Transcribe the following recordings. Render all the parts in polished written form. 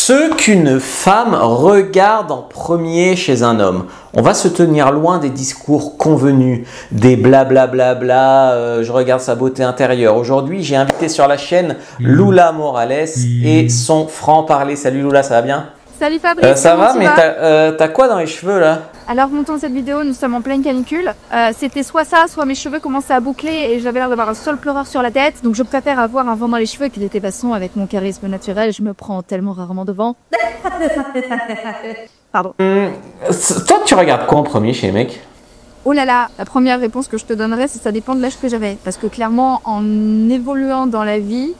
Ce qu'une femme regarde en premier chez un homme. On va se tenir loin des discours convenus, des blablabla, je regarde sa beauté intérieure. Aujourd'hui, j'ai invité sur la chaîne Lula Morales et son franc-parler. Salut Lula, ça va bien? Salut Fabrice, ça va, mais t'as quoi dans les cheveux là? Alors, montant cette vidéo, nous sommes en pleine canicule. C'était soit ça, soit mes cheveux commençaient à boucler et j'avais l'air d'avoir un sol pleureur sur la tête. Donc je préfère avoir un vent dans les cheveux que de toute façon, avec mon charisme naturel, je me prends tellement rarement devant. Pardon. Toi, tu regardes quoi en premier chez les mecs? Oh là là, la première réponse que je te donnerais, c'est ça dépend de l'âge que j'avais. Parce que clairement, en évoluant dans la vie,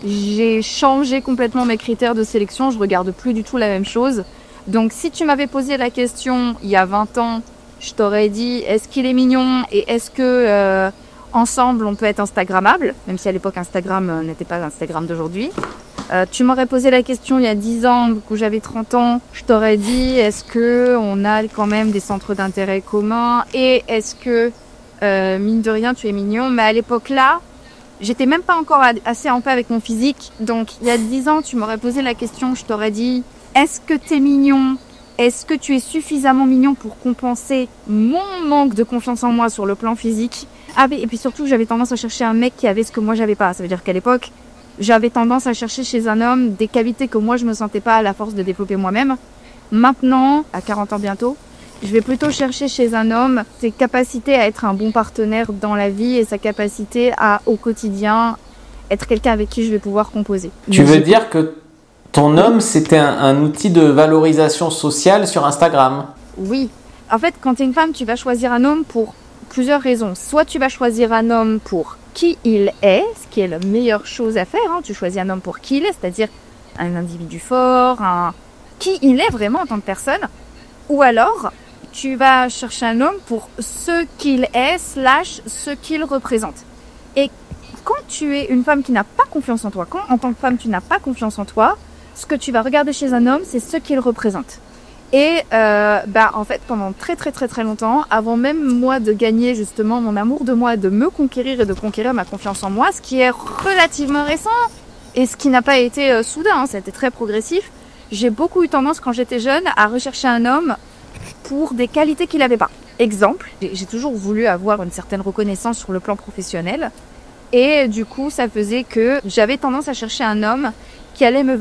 j'ai changé complètement mes critères de sélection. Je regarde plus du tout la même chose. Donc si tu m'avais posé la question il y a 20 ans, je t'aurais dit est-ce qu'il est mignon et est-ce que ensemble on peut être instagrammable, même si à l'époque Instagram n'était pas l'Instagram d'aujourd'hui. Tu m'aurais posé la question il y a 10 ans, où j'avais 30 ans, je t'aurais dit est-ce que on a quand même des centres d'intérêt communs et est-ce que mine de rien tu es mignon. Mais à l'époque là, j'étais même pas encore assez en paix avec mon physique. Donc il y a 10 ans tu m'aurais posé la question, je t'aurais dit est-ce que t'es mignon? Est-ce que tu es suffisamment mignon pour compenser mon manque de confiance en moi sur le plan physique? Ah oui, et puis surtout, j'avais tendance à chercher un mec qui avait ce que moi j'avais pas. Ça veut dire qu'à l'époque, j'avais tendance à chercher chez un homme des qualités que moi je me sentais pas à la force de développer moi-même. Maintenant, à 40 ans bientôt, je vais plutôt chercher chez un homme ses capacités à être un bon partenaire dans la vie et sa capacité à, au quotidien, être quelqu'un avec qui je vais pouvoir composer. Tu veux dire que ton homme, c'était un outil de valorisation sociale sur Instagram? Oui. En fait, quand tu es une femme, tu vas choisir un homme pour plusieurs raisons. Soit tu vas choisir un homme pour qui il est, ce qui est la meilleure chose à faire. Tu choisis un homme pour qui il est, c'est-à-dire un individu fort, qui il est vraiment en tant que personne. Ou alors, tu vas chercher un homme pour ce qu'il est, / ce qu'il représente. Et quand tu es une femme qui n'a pas confiance en toi, quand en tant que femme tu n'as pas confiance en toi, ce que tu vas regarder chez un homme, c'est ce qu'il représente. Et en fait, pendant très longtemps, avant même moi de gagner justement mon amour de moi, de me conquérir et de conquérir ma confiance en moi, ce qui est relativement récent et ce qui n'a pas été soudain, ça a été très progressif, j'ai beaucoup eu tendance quand j'étais jeune à rechercher un homme pour des qualités qu'il n'avait pas. Exemple, j'ai toujours voulu avoir une certaine reconnaissance sur le plan professionnel et du coup, ça faisait que j'avais tendance à chercher un homme qui allait me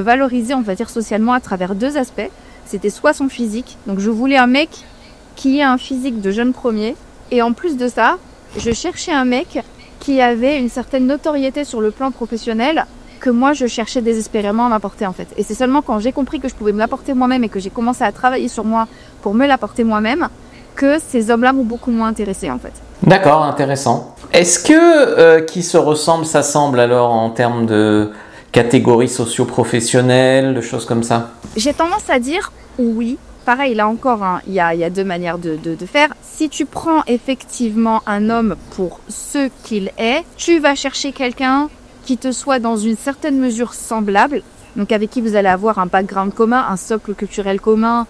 valoriser, on va dire, socialement à travers deux aspects. C'était soit son physique, donc je voulais un mec qui ait un physique de jeune premier, et en plus de ça, je cherchais un mec qui avait une certaine notoriété sur le plan professionnel que moi je cherchais désespérément à m'apporter en fait. Et c'est seulement quand j'ai compris que je pouvais me l'apporter moi-même et que j'ai commencé à travailler sur moi pour me l'apporter moi-même que ces hommes-là m'ont beaucoup moins intéressée en fait. D'accord, intéressant. Est-ce que qui se ressemble s'assemble alors en termes de catégories socio-professionnelles, de choses comme ça? J'ai tendance à dire oui. Pareil, là encore, il y a deux manières de faire. Si tu prends effectivement un homme pour ce qu'il est, tu vas chercher quelqu'un qui te soit dans une certaine mesure semblable, donc avec qui vous allez avoir un background commun, un socle culturel commun,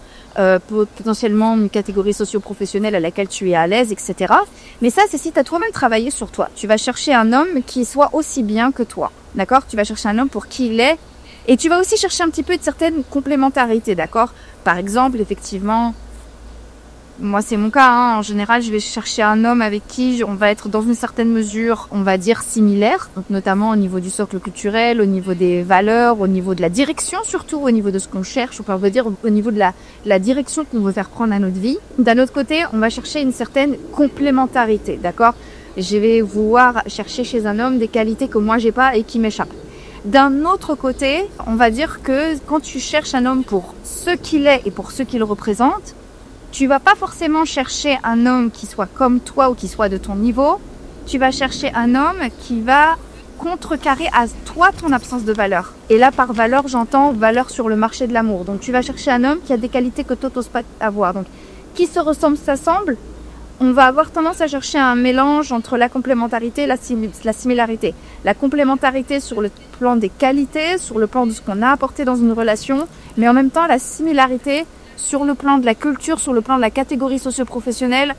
potentiellement une catégorie socio-professionnelle à laquelle tu es à l'aise, etc. Mais ça, c'est si tu as toi-même travaillé sur toi. Tu vas chercher un homme qui soit aussi bien que toi, d'accord? Tu vas chercher un homme pour qui il est, et tu vas aussi chercher un petit peu de certaines complémentarités, d'accord? Par exemple, effectivement, moi c'est mon cas, en général je vais chercher un homme avec qui on va être dans une certaine mesure, on va dire similaire, donc notamment au niveau du socle culturel, au niveau des valeurs, au niveau de la direction surtout, au niveau de ce qu'on cherche, on va dire au niveau de la direction qu'on veut faire prendre à notre vie. D'un autre côté, on va chercher une certaine complémentarité, d'accord? Je vais vouloir chercher chez un homme des qualités que moi j'ai pas et qui m'échappent. D'un autre côté, on va dire que quand tu cherches un homme pour ce qu'il est et pour ce qu'il représente, tu vas pas forcément chercher un homme qui soit comme toi ou qui soit de ton niveau. Tu vas chercher un homme qui va contrecarrer à toi ton absence de valeur. Et là, par valeur, j'entends valeur sur le marché de l'amour. Donc, tu vas chercher un homme qui a des qualités que toi t'oses pas avoir. Donc, qui se ressemble, s'assemble. On va avoir tendance à chercher un mélange entre la complémentarité et la similarité. La complémentarité sur le plan des qualités, sur le plan de ce qu'on a apporté dans une relation, mais en même temps la similarité sur le plan de la culture, sur le plan de la catégorie socio-professionnelle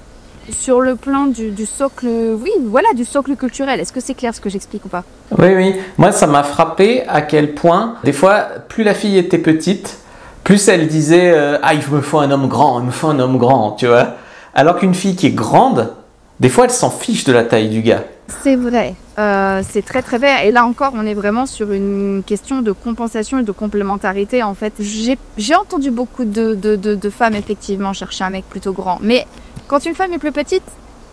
sur le plan du socle, oui, voilà, du socle culturel. Est-ce que c'est clair ce que j'explique ou pas? Oui, oui. Moi, ça m'a frappé à quel point, des fois, plus la fille était petite, plus elle disait ah, il me faut un homme grand, il me faut un homme grand, tu vois. Alors qu'une fille qui est grande, des fois, elle s'en fiche de la taille du gars. C'est vrai, c'est très très vrai. Et là encore, on est vraiment sur une question de compensation et de complémentarité. En fait, j'ai entendu beaucoup de femmes effectivement chercher un mec plutôt grand. Mais quand une femme est plus petite,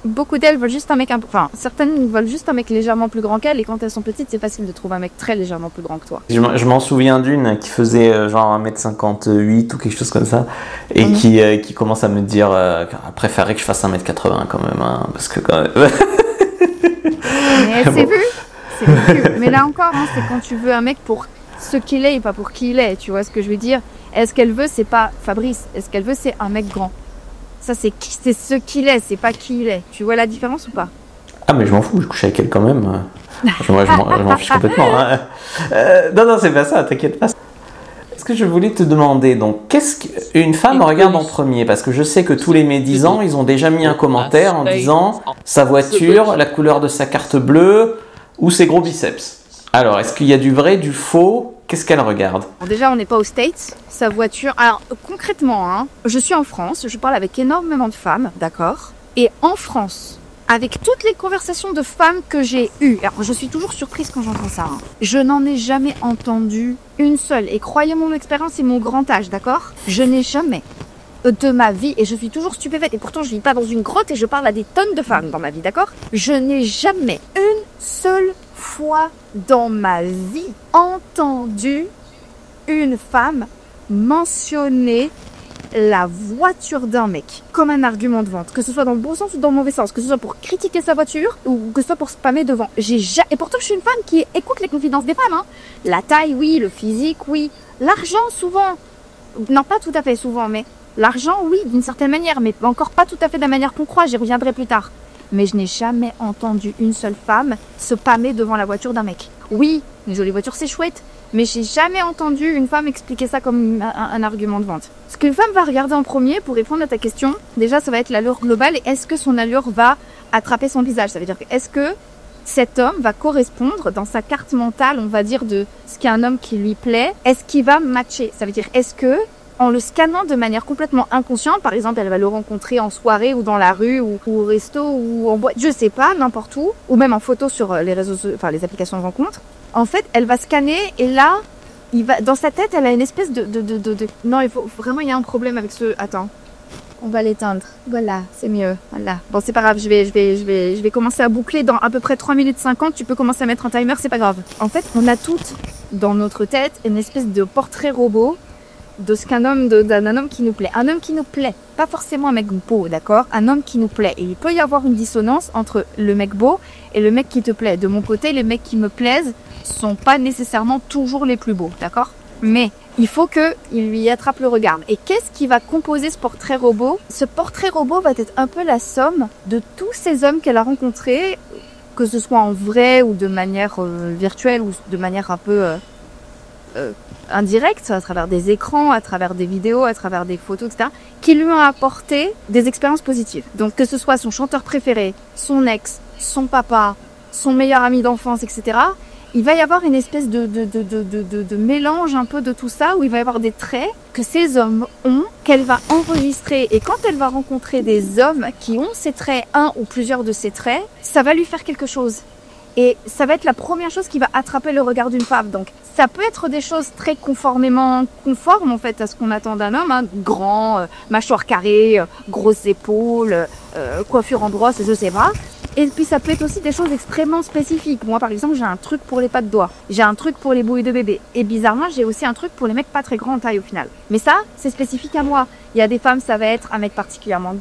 beaucoup d'elles veulent juste un mec enfin, certaines veulent juste un mec légèrement plus grand qu'elles. Et quand elles sont petites, c'est facile de trouver un mec très légèrement plus grand que toi. Je m'en souviens d'une qui faisait genre 1m58 ou quelque chose comme ça. Et qui commence à me dire qu'elle préférait que je fasse 1m80 quand même. Hein, parce que quand même... Mais c'est vu, c'est vécu. Mais là encore, hein, c'est quand tu veux un mec pour ce qu'il est et pas pour qui il est. Tu vois ce que je veux dire? Est-ce qu'elle veut, c'est pas Fabrice. Est-ce qu'elle veut, c'est un mec grand. Ça, c'est ce qu'il est, c'est pas qui il est. Tu vois la différence ou pas? Ah, mais je m'en fous, je couche avec elle quand même. Moi, je m'en fiche complètement. Hein. Non, c'est pas ça, t'inquiète pas. Ce que je voulais te demander, donc, qu'est-ce qu'une femme regarde en premier? Parce que je sais que tous les médisants, ils ont déjà mis un commentaire en disant sa voiture, la couleur de sa carte bleue ou ses gros biceps. Alors, est-ce qu'il y a du vrai, du faux? Qu'est-ce qu'elle regarde? Déjà, on n'est pas aux States. Sa voiture... Alors, concrètement, hein, je suis en France, je parle avec énormément de femmes, d'accord? Et en France, avec toutes les conversations de femmes que j'ai eues, alors je suis toujours surprise quand j'entends ça, hein, je n'en ai jamais entendu une seule. Et croyez mon expérience et mon grand âge, d'accord? Je n'ai jamais de ma vie, et je suis toujours stupéfaite, et pourtant je vis pas dans une grotte et je parle à des tonnes de femmes dans ma vie, d'accord? Je n'ai jamais une seule fois dans ma vie entendu une femme mentionner la voiture d'un mec comme un argument de vente, que ce soit dans le bon sens ou dans le mauvais sens, que ce soit pour critiquer sa voiture ou que ce soit pour spammer devant. Et pourtant je suis une femme qui écoute les confidences des femmes, hein. La taille, oui, le physique, oui, l'argent souvent, non pas tout à fait souvent, mais l'argent, oui, d'une certaine manière, mais encore pas tout à fait de la manière qu'on croit, j'y reviendrai plus tard. Mais je n'ai jamais entendu une seule femme se pâmer devant la voiture d'un mec. Oui, une jolie voiture c'est chouette, mais j'ai jamais entendu une femme expliquer ça comme un argument de vente. Ce qu'une femme va regarder en premier pour répondre à ta question, déjà ça va être l'allure globale et est-ce que son allure va attraper son visage? Ça veut dire que est-ce que cet homme va correspondre dans sa carte mentale, on va dire, de ce qu'est un homme qui lui plaît, est-ce qu'il va matcher? Ça veut dire est-ce que en le scannant de manière complètement inconsciente, par exemple, elle va le rencontrer en soirée ou dans la rue ou au resto ou en boîte, je sais pas, n'importe où, ou même en photo sur les réseaux, enfin les applications de rencontre. En fait, elle va scanner et là, dans sa tête, elle a une espèce de... Non, il faut vraiment, il y a un problème avec ce... Attends, on va l'éteindre. Voilà, c'est mieux. Voilà. Bon, c'est pas grave, je vais commencer à boucler dans à peu près 3 minutes 50. Tu peux commencer à mettre un timer, c'est pas grave. En fait, on a toutes dans notre tête une espèce de portrait robot de ce qu'un homme, d'un homme qui nous plaît. Un homme qui nous plaît, pas forcément un mec beau, d'accord? Un homme qui nous plaît. Et il peut y avoir une dissonance entre le mec beau et le mec qui te plaît. De mon côté, les mecs qui me plaisent sont pas nécessairement toujours les plus beaux, d'accord? Mais il faut qu'il lui attrape le regard. Et qu'est-ce qui va composer ce portrait robot? Ce portrait robot va être un peu la somme de tous ces hommes qu'elle a rencontrés, que ce soit en vrai ou de manière virtuelle ou de manière un peu... indirecte, à travers des écrans, à travers des vidéos, à travers des photos, etc., qui lui ont apporté des expériences positives. Donc que ce soit son chanteur préféré, son ex, son papa, son meilleur ami d'enfance, etc., il va y avoir une espèce de mélange un peu de tout ça, où il va y avoir des traits que ces hommes ont, qu'elle va enregistrer. Et quand elle va rencontrer des hommes qui ont ces traits, un ou plusieurs de ces traits, ça va lui faire quelque chose. Et ça va être la première chose qui va attraper le regard d'une femme. Donc, ça peut être des choses très conformes en fait à ce qu'on attend d'un homme, hein, grand, mâchoire carrée, grosses épaules, coiffure en brosse, je sais pas. Et puis ça peut être aussi des choses extrêmement spécifiques. Moi par exemple, j'ai un truc pour les pas de doigts, j'ai un truc pour les bouilles de bébé. Et bizarrement, j'ai aussi un truc pour les mecs pas très grands en taille au final. Mais ça, c'est spécifique à moi. Il y a des femmes, ça va être un mec particulièrement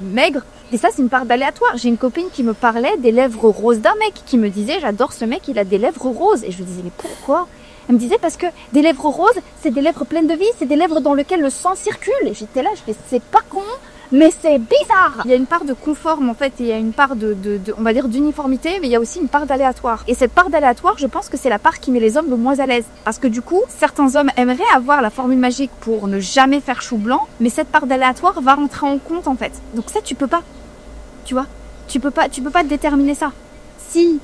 maigre. Et ça, c'est une part d'aléatoire. J'ai une copine qui me parlait des lèvres roses d'un mec, qui me disait, j'adore ce mec, il a des lèvres roses. Et je lui disais, mais pourquoi? Elle me disait, parce que des lèvres roses, c'est des lèvres pleines de vie, c'est des lèvres dans lesquelles le sang circule. Et j'étais là, je fais, c'est pas con, mais c'est bizarre. Il y a une part de conforme, en fait, et il y a une part on va dire, d'uniformité, mais il y a aussi une part d'aléatoire. Et cette part d'aléatoire, je pense que c'est la part qui met les hommes le moins à l'aise. Parce que du coup, certains hommes aimeraient avoir la formule magique pour ne jamais faire chou blanc, mais cette part d'aléatoire va rentrer en compte, en fait. Donc ça, tu peux pas. Tu vois, tu peux pas déterminer ça. Si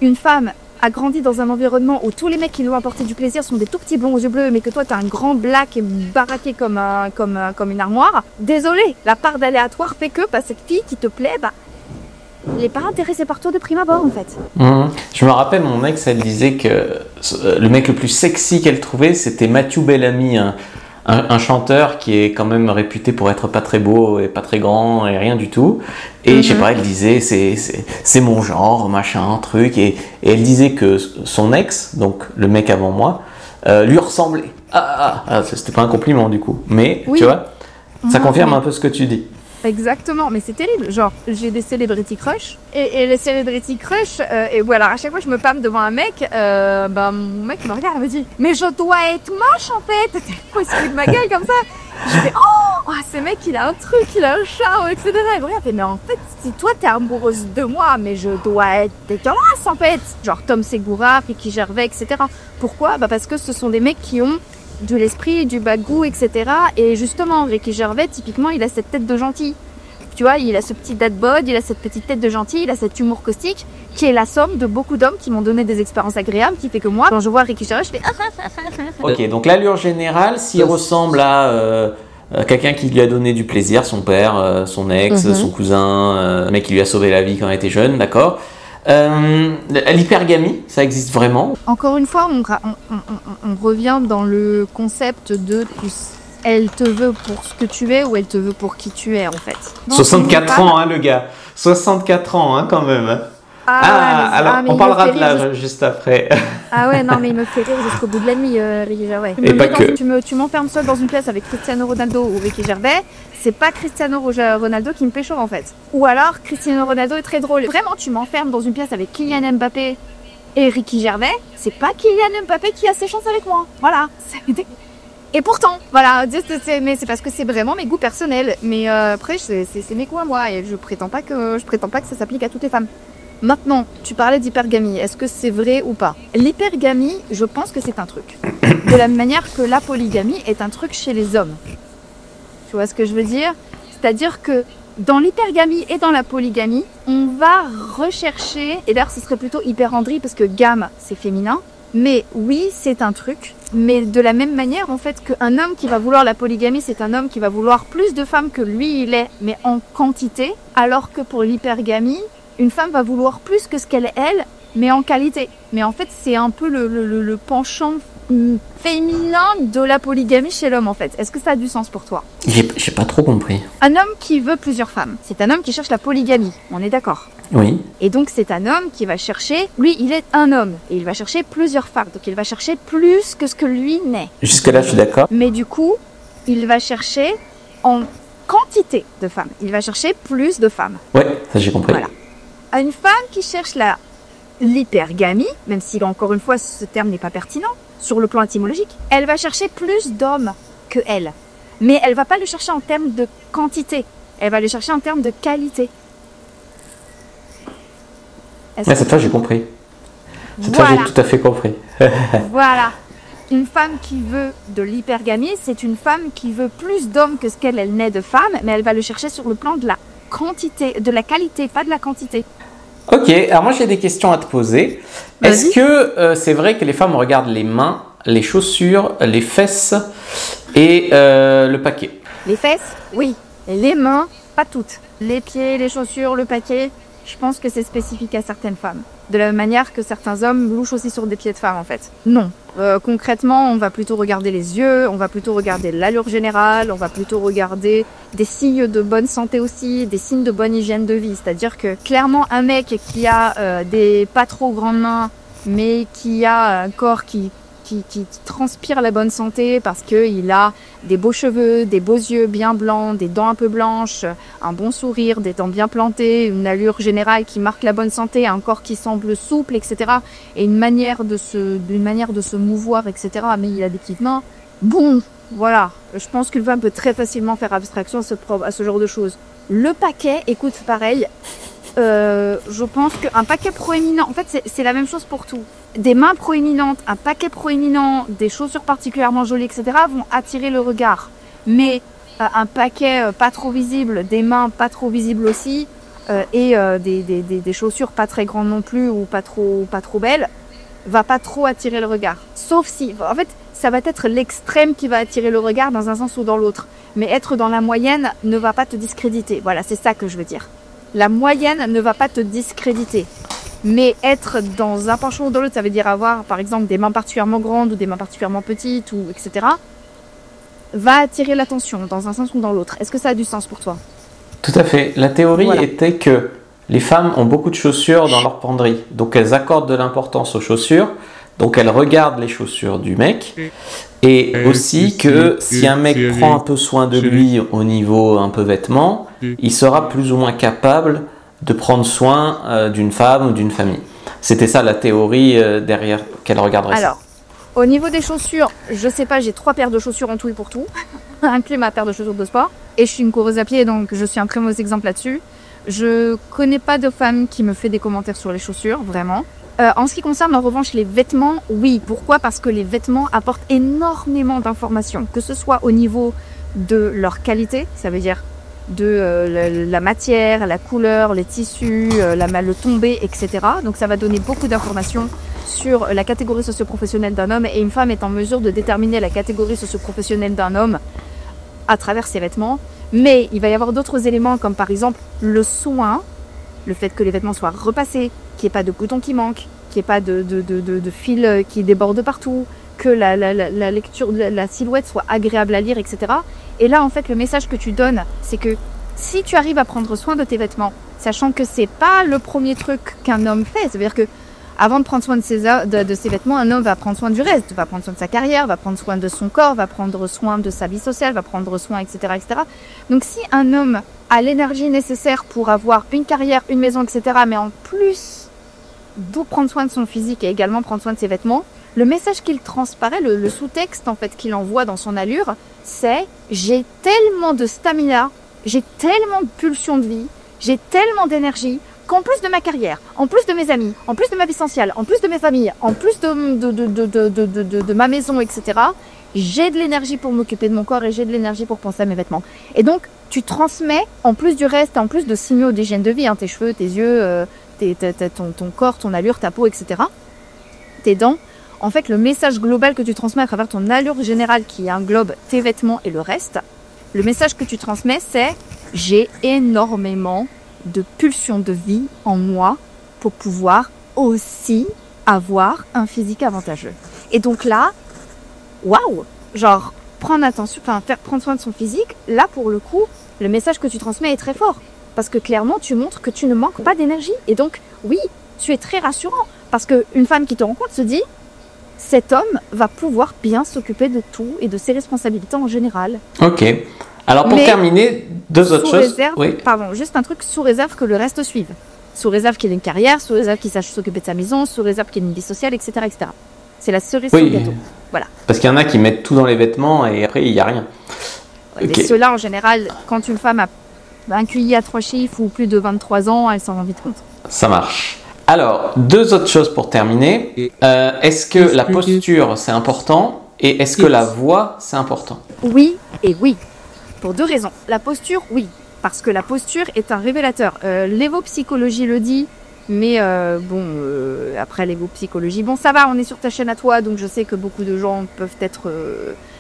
une femme a grandi dans un environnement où tous les mecs qui lui ont apporté du plaisir sont des tout petits blonds aux yeux bleus, mais que toi t'as un grand black et baraqué comme une armoire, désolé, la part d'aléatoire fait que cette fille qui te plaît, elle n'est pas intéressée par toi de prime abord en fait. Je me rappelle, mon ex, elle disait que le mec le plus sexy qu'elle trouvait, c'était Matthew Bellamy, un chanteur qui est quand même réputé pour être pas très beau et pas très grand et rien du tout. Et je sais pas, elle disait c'est mon genre, machin, truc. Et elle disait que son ex, donc le mec avant moi, lui ressemblait. C'était pas un compliment du coup. Mais oui. Tu vois, ça confirme un peu ce que tu dis. Exactement, mais c'est terrible. Genre, j'ai des celebrity crush et les celebrity crush, et voilà, à chaque fois que je me pâme devant un mec, mon mec me regarde et me dit mais je dois être moche en fait, t'es fou, il se fout de ma gueule comme ça. Je fais ce mec il a un truc, il a un charme, etc. Et il me regarde, mais en fait, si toi t'es amoureuse de moi, mais je dois être dégueulasse en fait. Genre Tom Segura, Ricky Gervais, etc. Pourquoi ? Parce que ce sont des mecs qui ont de l'esprit, du bagou, etc. Et justement, Ricky Gervais, typiquement, il a cette tête de gentil. Tu vois, il a ce petit dad bod, il a cette petite tête de gentil, il a cet humour caustique, qui est la somme de beaucoup d'hommes qui m'ont donné des expériences agréables, qui fait que moi, quand je vois Ricky Gervais, je fais... Ok, donc l'allure générale, s'il ressemble à quelqu'un qui lui a donné du plaisir, son père, son ex, son cousin, un mec qui lui a sauvé la vie quand il était jeune, d'accord. L'hypergamie, ça existe vraiment? Encore une fois, on revient dans le concept de elle te veut pour ce que tu es ou elle te veut pour qui tu es en fait. Non, 64 ans, le gars. 64 ans, quand même. On parlera de l'âge juste après. Ah ouais, non, mais il me fait rire jusqu'au bout de la nuit, Ricky Gervais. Et pas que. Tu m'enfermes seul dans une pièce avec Cristiano Ronaldo ou Ricky Gervais, c'est pas Cristiano Ronaldo qui me pécho en fait. Ou alors, Cristiano Ronaldo est très drôle. Vraiment, tu m'enfermes dans une pièce avec Kylian Mbappé et Ricky Gervais, c'est pas Kylian Mbappé qui a ses chances avec moi. Voilà. Et pourtant, voilà, mais c'est parce que c'est vraiment mes goûts personnels. Mais après, c'est mes goûts à moi et je prétends pas que ça s'applique à toutes les femmes. Maintenant, tu parlais d'hypergamie. Est-ce que c'est vrai ou pas? L'hypergamie, je pense que c'est un truc. De la même manière que la polygamie est un truc chez les hommes. Tu vois ce que je veux dire? C'est-à-dire que dans l'hypergamie et dans la polygamie, on va rechercher, et d'ailleurs ce serait plutôt hyperandrie parce que gamme, c'est féminin. Mais oui, c'est un truc. Mais de la même manière, en fait, qu'un homme qui va vouloir la polygamie, c'est un homme qui va vouloir plus de femmes que lui, il est, mais en quantité. Alors que pour l'hypergamie, une femme va vouloir plus que ce qu'elle est, elle, mais en qualité. Mais en fait, c'est un peu le penchant féminin de la polygamie chez l'homme, en fait. Est-ce que ça a du sens pour toi? J'ai pas trop compris. Un homme qui veut plusieurs femmes, c'est un homme qui cherche la polygamie. On est d'accord? Oui. Et donc, c'est un homme qui va chercher... Lui, il est un homme. Et il va chercher plusieurs femmes. Donc, il va chercher plus que ce que lui n'est. Jusque-là, je suis d'accord. Mais du coup, il va chercher en quantité de femmes. Il va chercher plus de femmes. Ouais, ça j'ai compris. Voilà. À une femme qui cherche l'hypergamie, même si encore une fois ce terme n'est pas pertinent sur le plan étymologique, elle va chercher plus d'hommes que elle. Mais elle va pas le chercher en termes de quantité, elle va le chercher en termes de qualité. Cette fois j'ai compris. Cette fois j'ai tout à fait compris. Voilà. Une femme qui veut de l'hypergamie, c'est une femme qui veut plus d'hommes que ce qu'elle n'est de femmes, mais elle va le chercher sur le plan de la quantité, de la qualité, pas de la quantité. Ok, alors moi j'ai des questions à te poser. Est-ce que c'est vrai que les femmes regardent les mains, les chaussures, les fesses et le paquet? Les fesses, oui. Les mains, pas toutes. Les pieds, les chaussures, le paquet, je pense que c'est spécifique à certaines femmes. De la même manière que certains hommes louchent aussi sur des pieds de femmes en fait. Non. Concrètement, on va plutôt regarder les yeux, on va plutôt regarder l'allure générale, on va plutôt regarder des signes de bonne santé aussi, des signes de bonne hygiène de vie. C'est-à-dire que clairement, un mec qui a des pas trop grandes mains, mais qui a un corps qui transpire la bonne santé parce qu'il a des beaux cheveux, des beaux yeux bien blancs, des dents un peu blanches, un bon sourire, des dents bien plantées, une allure générale qui marque la bonne santé, un corps qui semble souple, etc. Et une manière de se mouvoir, etc. Mais il a des petites mains. Bon, voilà. Je pense qu'une femme peut très facilement faire abstraction à ce genre de choses. Le paquet, écoute, pareil. Je pense qu'un paquet proéminent, en fait c'est la même chose pour tout. Des mains proéminentes, un paquet proéminent, des chaussures particulièrement jolies, etc. vont attirer le regard. Mais un paquet pas trop visible, des mains pas trop visibles aussi, des chaussures pas très grandes non plus ou pas trop belles, va pas trop attirer le regard. Sauf si, en fait, ça va être l'extrême qui va attirer le regard dans un sens ou dans l'autre. Mais être dans la moyenne ne va pas te discréditer. Voilà, c'est ça que je veux dire. La moyenne ne va pas te discréditer. Mais être dans un penchant ou dans l'autre, ça veut dire avoir, par exemple, des mains particulièrement grandes ou des mains particulièrement petites, ou etc., va attirer l'attention dans un sens ou dans l'autre. Est-ce que ça a du sens pour toi? Tout à fait. La théorie était que les femmes ont beaucoup de chaussures dans leur penderie. Donc elles accordent de l'importance aux chaussures. Donc elles regardent les chaussures du mec. Et aussi que si un mec prend un peu soin de lui au niveau un peu vêtements, il sera plus ou moins capable de prendre soin d'une femme ou d'une famille. C'était ça la théorie derrière qu'elle regarderait ça. Alors, au niveau des chaussures, je sais pas, j'ai 3 paires de chaussures en tout et pour tout, inclus ma paire de chaussures de sport. Et je suis une coureuse à pied, donc je suis un très mauvais exemple là-dessus. Je connais pas de femme qui me fait des commentaires sur les chaussures, vraiment. En ce qui concerne en revanche les vêtements, oui. Pourquoi? Parce que les vêtements apportent énormément d'informations, que ce soit au niveau de leur qualité, ça veut dire de la matière, la couleur, les tissus, le tombé, etc. Donc ça va donner beaucoup d'informations sur la catégorie socio-professionnelle d'un homme, et une femme est en mesure de déterminer la catégorie socio-professionnelle d'un homme à travers ses vêtements. Mais il va y avoir d'autres éléments comme par exemple le soin, le fait que les vêtements soient repassés, qu'il n'y ait pas de boutons qui manquent, qu'il n'y ait pas de fils qui débordent partout, que la lecture, la silhouette soit agréable à lire, etc. Et là, en fait, le message que tu donnes, c'est que si tu arrives à prendre soin de tes vêtements, sachant que c'est pas le premier truc qu'un homme fait, ça veut dire que avant de prendre soin de ses vêtements, un homme va prendre soin du reste, va prendre soin de sa carrière, va prendre soin de son corps, va prendre soin de sa vie sociale, va prendre soin, etc., etc. Donc si un homme a l'énergie nécessaire pour avoir une carrière, une maison, etc., mais en plus de prendre soin de son physique et également prendre soin de ses vêtements, le message qu'il transparaît, le sous-texte en fait qu'il envoie dans son allure, c'est « j'ai tellement de stamina, j'ai tellement de pulsion de vie, j'ai tellement d'énergie » qu'en plus de ma carrière, en plus de mes amis, en plus de ma vie sociale, en plus de mes familles, en plus de ma maison, etc., j'ai de l'énergie pour m'occuper de mon corps et j'ai de l'énergie pour penser à mes vêtements. Et donc, tu transmets, en plus du reste, en plus de signaux d'hygiène de vie, tes cheveux, tes yeux, ton corps, ton allure, ta peau, etc., tes dents, en fait, le message global que tu transmets à travers ton allure générale qui englobe tes vêtements et le reste, le message que tu transmets, c'est « j'ai énormément de pulsion de vie en moi pour pouvoir aussi avoir un physique avantageux. » Et donc là, waouh, genre prendre soin de son physique, là pour le coup, le message que tu transmets est très fort. Parce que clairement, tu montres que tu ne manques pas d'énergie. Et donc, oui, tu es très rassurant. Parce qu'une femme qui te rencontre se dit, cet homme va pouvoir bien s'occuper de tout et de ses responsabilités en général. Ok. Alors pour terminer, deux autres choses. Pardon, juste un truc, sous réserve que le reste suive. Sous réserve qu'il ait une carrière, sous réserve qu'il sache s'occuper de sa maison, sous réserve qu'il ait une vie sociale, etc. etc. C'est la cerise sur le gâteau. Voilà. Parce qu'il y en a qui mettent tout dans les vêtements et après il n'y a rien. Ouais, mais ceux-là, en général, quand une femme a un QI à 3 chiffres ou plus de 23 ans, elle s'en rend vite compte. Ça marche. Alors, deux autres choses pour terminer. Est-ce que la posture, c'est important? Et est-ce que la voix, c'est important? Oui et oui. Pour deux raisons. La posture, oui. Parce que la posture est un révélateur. L'évo-psychologie le dit, mais après l'évo-psychologie, bon, ça va, on est sur ta chaîne à toi, donc je sais que beaucoup de gens peuvent être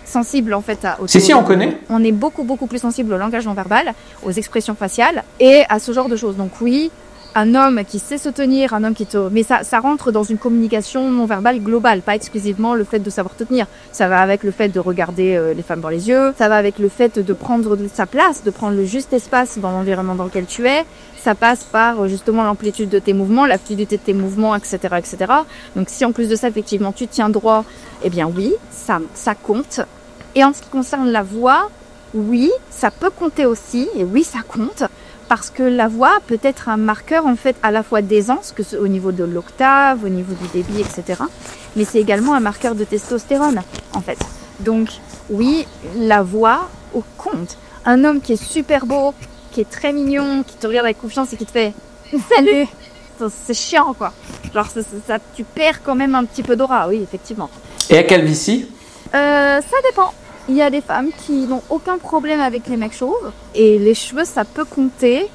sensibles en fait à... Si, on connaît. On est beaucoup plus sensible au langage non verbal, aux expressions faciales et à ce genre de choses. Donc oui, un homme qui sait se tenir, un homme qui te... Mais ça rentre dans une communication non verbale globale, pas exclusivement le fait de savoir te tenir. Ça va avec le fait de regarder les femmes dans les yeux, ça va avec le fait de prendre sa place, de prendre le juste espace dans l'environnement dans lequel tu es. Ça passe par justement l'amplitude de tes mouvements, la fluidité de tes mouvements, etc., etc. Donc si en plus de ça, effectivement, tu tiens droit, eh bien oui, ça compte. Et en ce qui concerne la voix, oui, ça peut compter aussi, et oui, ça compte. Parce que la voix peut être un marqueur en fait à la fois d'aisance, au niveau de l'octave, au niveau du débit, etc. Mais c'est également un marqueur de testostérone en fait. Donc oui, la voix compte. Un homme qui est super beau, qui est très mignon, qui te regarde avec confiance et qui te fait « Salut !» C'est chiant quoi. Genre ça, tu perds quand même un petit peu d'aura, oui effectivement. Et à calvitie? Ça dépend. Il y a des femmes qui n'ont aucun problème avec les mecs chauves. Et les cheveux, ça peut compter.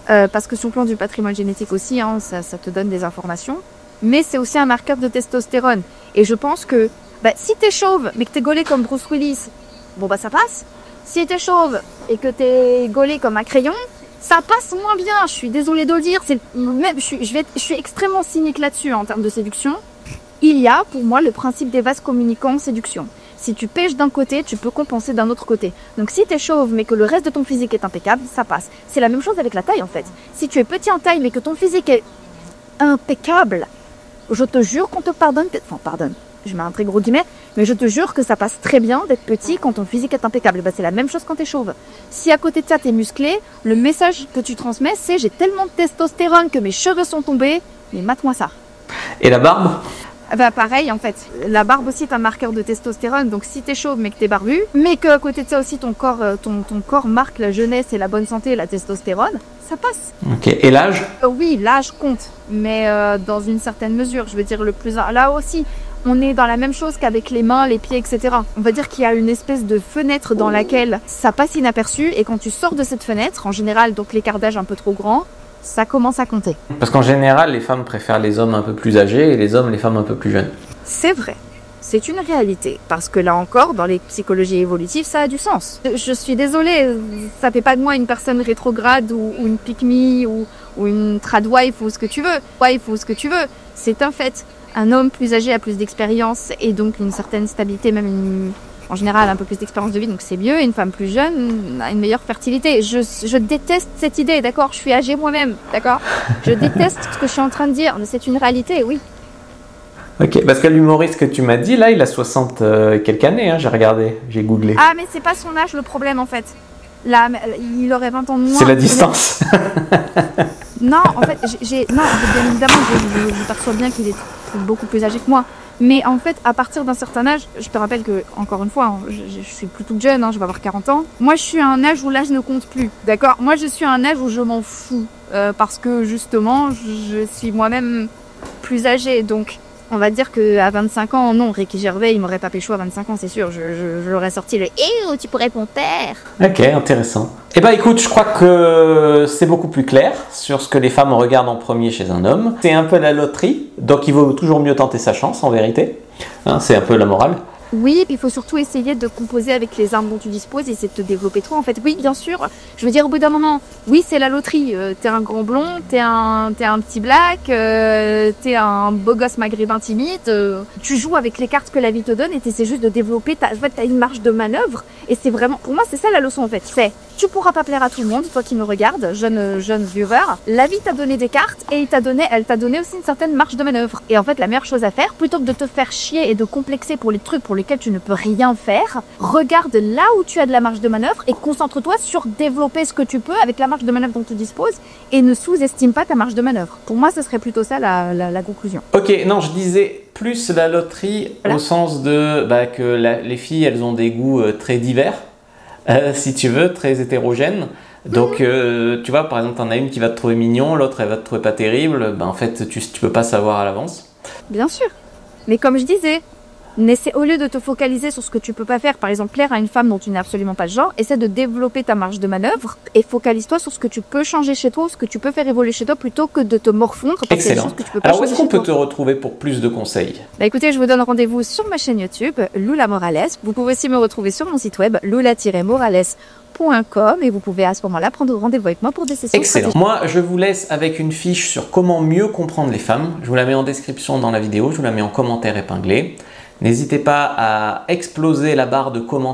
parce que sur le plan du patrimoine génétique aussi, hein, ça te donne des informations. Mais c'est aussi un marqueur de testostérone. Et je pense que si t'es chauve, mais que t'es gaulé comme Bruce Willis, bon ça passe. Si t'es chauve et que t'es gaulé comme un crayon, ça passe moins bien. Je suis désolée de le dire. Je suis extrêmement cynique là-dessus en termes de séduction. Il y a pour moi le principe des vases communicants en séduction. Si tu pêches d'un côté, tu peux compenser d'un autre côté. Donc si tu es chauve mais que le reste de ton physique est impeccable, ça passe. C'est la même chose avec la taille en fait. Si tu es petit en taille mais que ton physique est impeccable, je te jure qu'on te pardonne. Enfin pardonne, je mets un très gros guillemet, mais je te jure que ça passe très bien d'être petit quand ton physique est impeccable. C'est la même chose quand tu es chauve. Si à côté de ça tu es musclé, le message que tu transmets c'est j'ai tellement de testostérone que mes cheveux sont tombés, mais mate-moi ça. Et la barbe? Pareil en fait, la barbe aussi est un marqueur de testostérone, donc si t'es chauve mais que t'es barbu, mais qu'à côté de ça aussi ton corps marque la jeunesse et la bonne santé et la testostérone, ça passe. Ok, et l'âge? Oui, l'âge compte, mais dans une certaine mesure, je veux dire là aussi, on est dans la même chose qu'avec les mains, les pieds, etc. On va dire qu'il y a une espèce de fenêtre dans laquelle ça passe inaperçu, et quand tu sors de cette fenêtre, en général donc l'écart d'âge un peu trop grand, ça commence à compter. Parce qu'en général, les femmes préfèrent les hommes un peu plus âgés et les hommes, les femmes un peu plus jeunes. C'est vrai. C'est une réalité. Parce que là encore, dans les psychologies évolutives, ça a du sens. Je suis désolée, ça fait pas de moi une personne rétrograde ou une pick-me ou une tradwife ou ce que tu veux. C'est un fait. Un homme plus âgé a plus d'expérience et donc une certaine stabilité, même en général un peu plus d'expérience de vie, donc c'est mieux. Et une femme plus jeune a une meilleure fertilité. Je déteste cette idée, d'accord? Je suis âgée moi-même, d'accord? Je déteste ce que je suis en train de dire, mais c'est une réalité, oui. Ok, parce que l'humoriste que tu m'as dit, là, il a 60 quelques années, hein, j'ai regardé, j'ai googlé. Ah, mais c'est pas son âge le problème en fait. Là, il aurait 20 ans de moins. C'est la distance. Non, en fait, non, bien évidemment, je perçois bien qu'il est beaucoup plus âgé que moi. Mais en fait, à partir d'un certain âge, je te rappelle que, encore une fois, je suis plus toute jeune, je vais avoir 40 ans. Moi, je suis à un âge où l'âge ne compte plus, d'accord? Moi, je suis à un âge où je m'en fous. Parce que, justement, je suis moi-même plus âgée. Donc, on va dire qu'à 25 ans, non, Ricky Gervais, il m'aurait pas pécho à 25 ans, c'est sûr. Je l'aurais sorti le « Eh, tu pourrais mon père !» Ok, intéressant. Eh ben écoute, je crois que c'est beaucoup plus clair sur ce que les femmes regardent en premier chez un homme. C'est un peu la loterie, donc il vaut toujours mieux tenter sa chance en vérité. Hein, c'est un peu la morale. Oui, et puis il faut surtout essayer de composer avec les armes dont tu disposes et essayer de te développer toi. En fait, oui, bien sûr. Je veux dire, au bout d'un moment, oui, c'est la loterie. T'es un grand blond, t'es un petit black, t'es un beau gosse maghrébin timide. Tu joues avec les cartes que la vie te donne et t'essaies juste de développer. En fait, t'as une marge de manœuvre et c'est vraiment, pour moi, c'est ça la leçon en fait. C'est, tu pourras pas plaire à tout le monde, toi qui me regardes, jeune viewer. La vie t'a donné des cartes et elle t'a donné aussi une certaine marge de manœuvre. Et en fait, la meilleure chose à faire, plutôt que de te faire chier et de complexer pour les trucs pour lesquels tu ne peux rien faire, regarde là où tu as de la marge de manœuvre et concentre-toi sur développer ce que tu peux avec la marge de manœuvre dont tu disposes et ne sous-estime pas ta marge de manœuvre. Pour moi, ce serait plutôt ça la conclusion. Ok, non, je disais plus la loterie voilà. Au sens de que les filles, elles ont des goûts très divers, si tu veux, très hétérogènes. Donc, tu vois, par exemple, t'en as une qui va te trouver mignon, l'autre, elle va te trouver pas terrible. En fait, tu peux pas savoir à l'avance. Bien sûr. Mais comme je disais, au lieu de te focaliser sur ce que tu peux pas faire, par exemple plaire à une femme dont tu n'es absolument pas le genre, essaie de développer ta marge de manœuvre et focalise-toi sur ce que tu peux changer chez toi, ce que tu peux faire évoluer chez toi plutôt que de te morfondre. Excellent. Que tu peux pas alors où est-ce qu'on peut te retrouver pour plus de conseils? Écoutez, je vous donne rendez-vous sur ma chaîne YouTube, Lula Morales. Vous pouvez aussi me retrouver sur mon site web, lula-morales.com et vous pouvez à ce moment-là prendre rendez-vous avec moi pour des sessions. Excellent. Moi, je vous laisse avec une fiche sur comment mieux comprendre les femmes. Je vous la mets en description dans la vidéo, je vous la mets en commentaire épinglé. N'hésitez pas à exploser la barre de commentaires